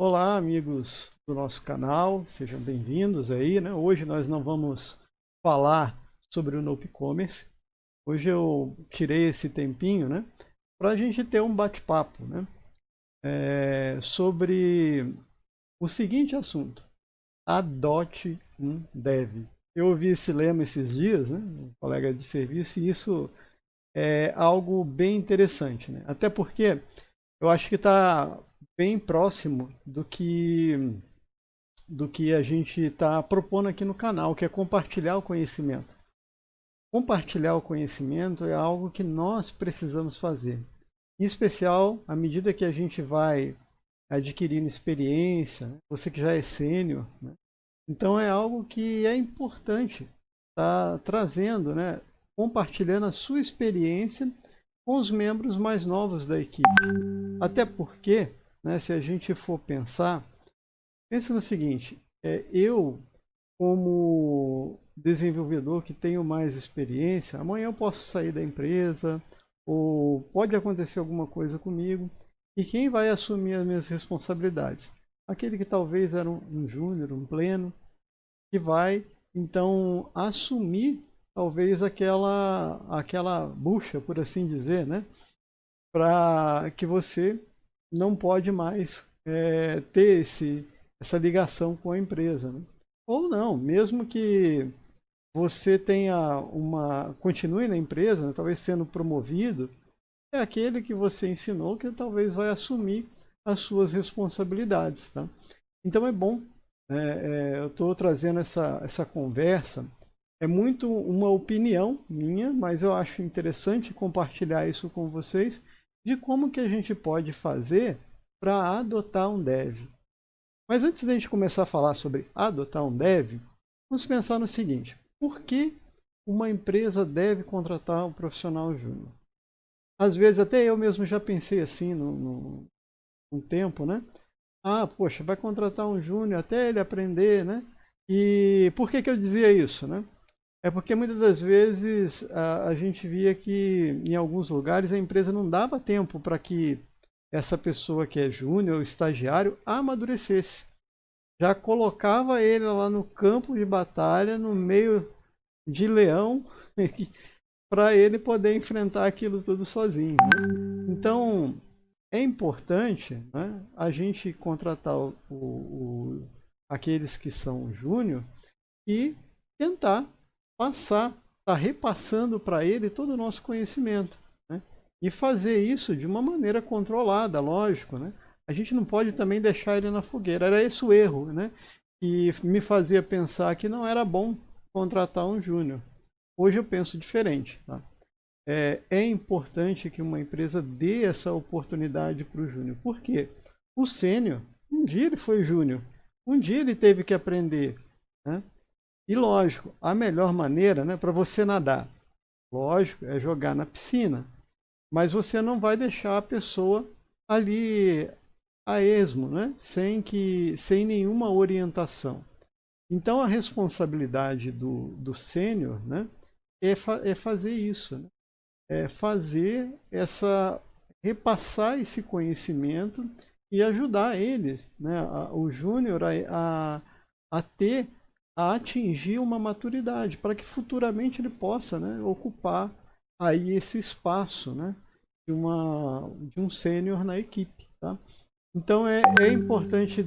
Olá, amigos do nosso canal, sejam bem-vindos aí, né? Hoje nós não vamos falar sobre o Nope Commerce. Hoje eu tirei esse tempinho, né, para a gente ter um bate-papo, né, sobre o seguinte assunto: adote um dev. Eu ouvi esse lema esses dias, né, um colega de serviço, e isso é algo bem interessante, né? Até porque eu acho que está bem próximo do que a gente está propondo aqui no canal, que é compartilhar o conhecimento. Compartilhar o conhecimento é algo que nós precisamos fazer. Em especial, à medida que a gente vai adquirindo experiência, né? Você que já é sênior, né? Então é algo que é importante estar trazendo, né? Compartilhando a sua experiência com os membros mais novos da equipe. Até porque, né, se a gente for pensar, pense no seguinte: eu, como desenvolvedor que tenho mais experiência, amanhã eu posso sair da empresa, ou pode acontecer alguma coisa comigo, e quem vai assumir as minhas responsabilidades? Aquele que talvez era um júnior, um pleno, que vai então assumir talvez aquela bucha, por assim dizer, né? Para que você não pode mais ter essa ligação com a empresa, né? Ou não, mesmo que você continue na empresa, né, talvez sendo promovido, é aquele que você ensinou que talvez vai assumir as suas responsabilidades, tá? Então é bom, eu estou trazendo essa conversa, é muito uma opinião minha, mas eu acho interessante compartilhar isso com vocês, de como que a gente pode fazer para adotar um dev. Mas antes da gente começar a falar sobre adotar um dev, vamos pensar no seguinte: por que uma empresa deve contratar um profissional júnior? Às vezes até eu mesmo já pensei assim no tempo, né? Ah, poxa, vai contratar um júnior até ele aprender, né? E por que eu dizia isso, né? É porque muitas das vezes a gente via que em alguns lugares a empresa não dava tempo para que essa pessoa que é júnior ou estagiário amadurecesse. Já colocava ele lá no campo de batalha, no meio de leão, para ele poder enfrentar aquilo tudo sozinho, né? Então, é importante, né, a gente contratar aqueles que são júnior e tentar passar, tá repassando para ele todo o nosso conhecimento, né? E fazer isso de uma maneira controlada, lógico, né? A gente não pode também deixar ele na fogueira. Era esse o erro, né? Que me fazia pensar que não era bom contratar um júnior. Hoje eu penso diferente, tá? É importante que uma empresa dê essa oportunidade para o júnior. Por quê? O sênior, um dia ele foi júnior, um dia ele teve que aprender, né? E lógico, a melhor maneira, né, para você nadar, lógico, é jogar na piscina. Mas você não vai deixar a pessoa ali a esmo, né, sem nenhuma orientação. Então a responsabilidade do sênior, né, é fazer isso, né? É fazer repassar esse conhecimento e ajudar ele, né, o júnior a atingir uma maturidade, para que futuramente ele possa, né, ocupar aí esse espaço, né, de um sênior na equipe, tá? Então é importante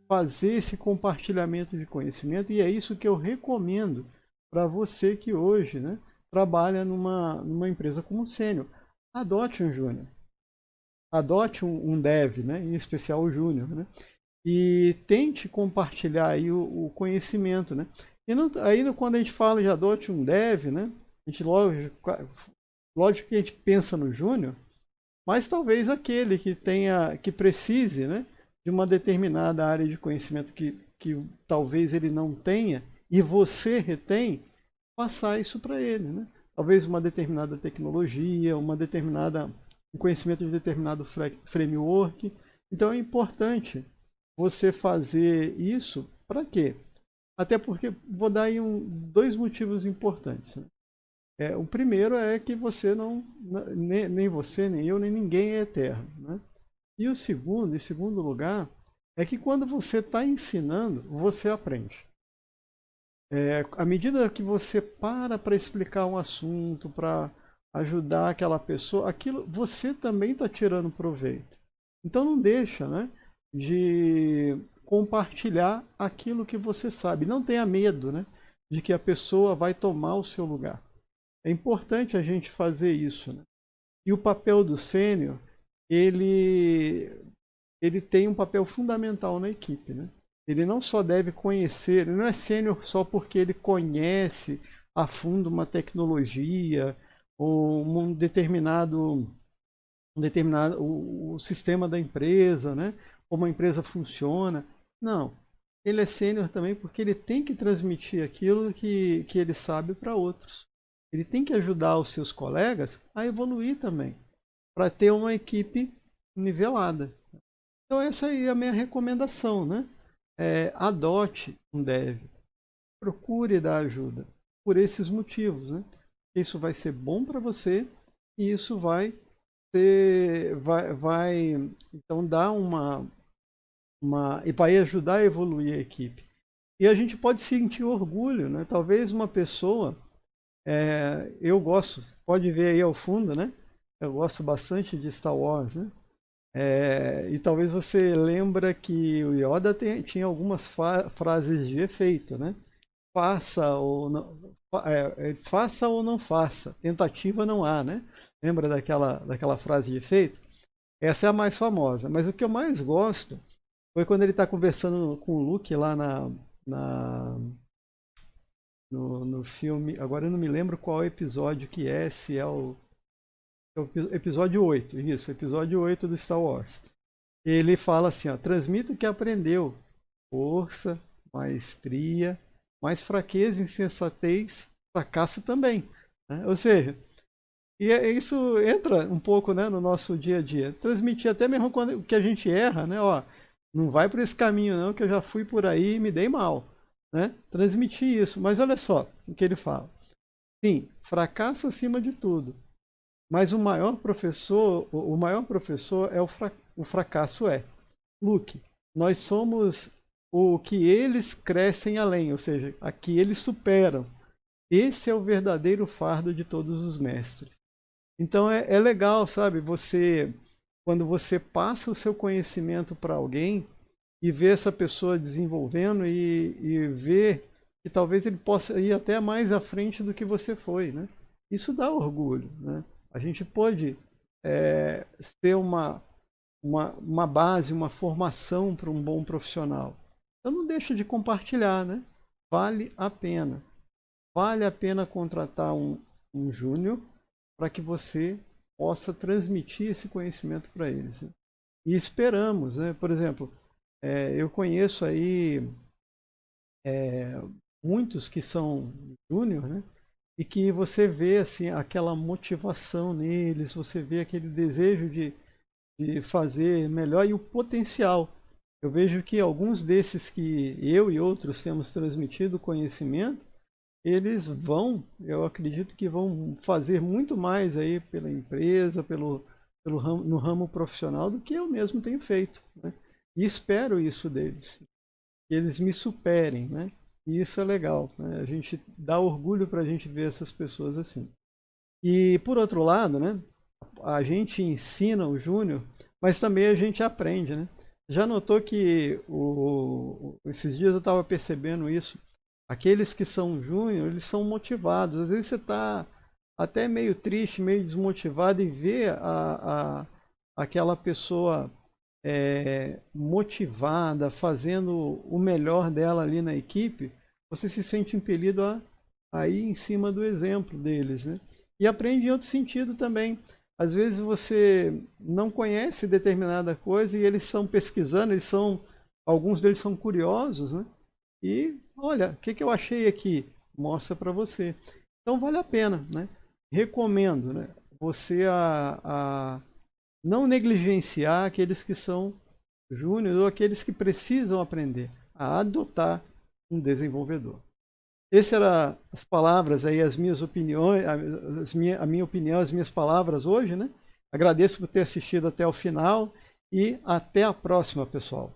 fazer esse compartilhamento de conhecimento, e é isso que eu recomendo para você que hoje, né, trabalha numa empresa como sênior. Adote um júnior, adote um dev, né, em especial o júnior, né, e tente compartilhar aí o conhecimento, né. E aí quando a gente fala de adote um dev, né, a gente lógico que a gente pensa no júnior, mas talvez aquele que precise, né, de uma determinada área de conhecimento que talvez ele não tenha e você retém, passar isso para ele, né? Talvez uma determinada tecnologia, um conhecimento de determinado framework. Então é importante você fazer isso para quê? Até porque vou dar aí dois motivos importantes, né? O primeiro é que você não, nem você, nem eu, nem ninguém é eterno, né? E o segundo, em segundo lugar, é que quando você está ensinando, você aprende. À medida que você para explicar um assunto, para ajudar aquela pessoa, aquilo você também está tirando proveito. Então não deixa, né, de compartilhar aquilo que você sabe. Não tenha medo, né, de que a pessoa vai tomar o seu lugar. É importante a gente fazer isso, né? E o papel do sênior, ele, ele tem um papel fundamental na equipe, né? Ele não só deve conhecer, ele não é sênior só porque ele conhece a fundo uma tecnologia ou um determinado o sistema da empresa, né? Como a empresa funciona. Não, ele é sênior também porque ele tem que transmitir aquilo que ele sabe para outros. Ele tem que ajudar os seus colegas a evoluir também, para ter uma equipe nivelada. Então essa aí é a minha recomendação, né? Adote um dev, procure dar ajuda por esses motivos, né? Isso vai ser bom para você e isso vai então dar e vai ajudar a evoluir a equipe. E a gente pode sentir orgulho, né? Talvez uma pessoa, eu gosto, pode ver aí ao fundo, né? Eu gosto bastante de Star Wars, né? E talvez você lembra que o Yoda tinha algumas frases de efeito, né? Faça ou não faça, tentativa não há, né? Lembra daquela frase de efeito? Essa é a mais famosa, mas o que eu mais gosto foi quando ele está conversando com o Luke lá no filme, agora eu não me lembro qual episódio que se é o episódio 8, isso, episódio 8 do Star Wars. Ele fala assim, ó, transmita o que aprendeu, força, maestria, mas fraqueza, insensatez, fracasso também. Né? Ou seja, isso entra um pouco, né, no nosso dia a dia. Transmitir até mesmo quando que a gente erra, né? Ó, não vai por esse caminho não, que eu já fui por aí e me dei mal. Né? Transmitir isso. Mas olha só o que ele fala. Sim, fracasso acima de tudo. Mas o maior professor é o fracasso Luke, nós somos o que eles crescem além, ou seja, a que eles superam. Esse é o verdadeiro fardo de todos os mestres. Então é legal, sabe, quando você passa o seu conhecimento para alguém e vê essa pessoa desenvolvendo e ver que talvez ele possa ir até mais à frente do que você foi, né? Isso dá orgulho, né? A gente pode ser uma base, uma formação para um bom profissional. Então não deixa de compartilhar, né? Vale a pena. Vale a pena contratar um júnior para que você possa transmitir esse conhecimento para eles. Né? E esperamos, né? Por exemplo, eu conheço aí muitos que são júnior, né? E que você vê assim, aquela motivação neles, você vê aquele desejo de fazer melhor e o potencial. Eu vejo que alguns desses que eu e outros temos transmitido conhecimento, eles eu acredito que vão fazer muito mais aí pela empresa, no ramo profissional do que eu mesmo tenho feito. Né? E espero isso deles, que eles me superem, né? E isso é legal, né? A gente dá orgulho para a gente ver essas pessoas assim. E por outro lado, né? A gente ensina o júnior, mas também a gente aprende, né? Já notou que esses dias eu estava percebendo isso. Aqueles que são júnior, eles são motivados. Às vezes você está até meio triste, meio desmotivado e vê aquela pessoa motivada, fazendo o melhor dela ali na equipe, você se sente impelido a ir em cima do exemplo deles, né? E aprende em outro sentido também. Às vezes você não conhece determinada coisa e eles estão pesquisando, alguns deles são curiosos, né? E olha, o que eu achei aqui? Mostra para você. Então vale a pena, né? Recomendo, né? Você a não negligenciar aqueles que são júniores ou aqueles que precisam aprender a adotar um desenvolvedor. Essas eram as palavras aí, as minhas opiniões, a minha opinião, as minhas palavras hoje, né? Agradeço por ter assistido até o final e até a próxima, pessoal.